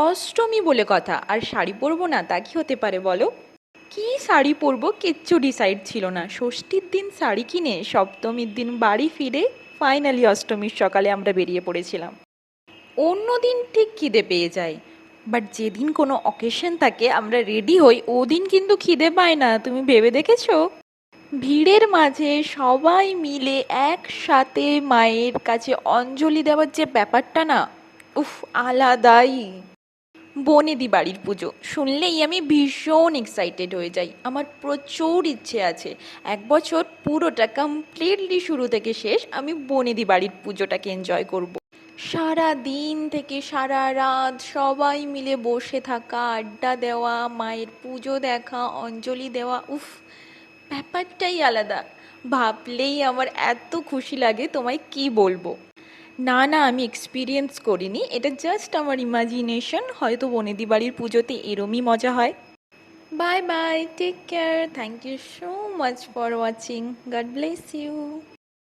অষ্টমী বলে কথা, আর শাড়ি পরবো না তা কি হতে পারে বলো? কি শাড়ি পরবো কিচ্ছু ডিসাইড ছিল না। ষষ্ঠীর দিন শাড়ি কিনে সপ্তমীর দিন বাড়ি ফিরে ফাইনালি অষ্টমীর সকালে আমরা বেরিয়ে পড়েছিলাম। অন্য দিন ঠিক খিদে পেয়ে যায়, বাট যেদিন কোনো অকেশন থাকে আমরা রেডি হই ওদিন কিন্তু খিদে পায় না, তুমি ভেবে দেখেছো? ভিড়ের মাঝে সবাই মিলে একসাথে মায়ের কাছে অঞ্জলি দেওয়ার যে ব্যাপারটা না, উফ, আলাদাই। বনেদি বাড়ির পুজো শুনলেই আমি ভীষণ এক্সাইটেড হয়ে যাই। আমার প্রচুর ইচ্ছে আছে এক বছর পুরোটা কমপ্লিটলি শুরু থেকে শেষ আমি বনেদি বাড়ির পুজোটাকে এনজয় করব। সারা দিন থেকে সারা রাত সবাই মিলে বসে থাকা, আড্ডা দেওয়া, মায়ের পুজো দেখা, অঞ্জলি দেওয়া, উফ, ব্যাপারটাই আলাদা। ভাবলেই আমার এত খুশি লাগে, তোমায় কি বলবো। না না, আমি এক্সপিরিয়েন্স করিনি, এটা জাস্ট আমার ইমাজিনেশন, হয়তো বনেদি বাড়ির পুজোতে এরমই মজা হয়। Bye bye, take care, thank you so much for watching, God bless you.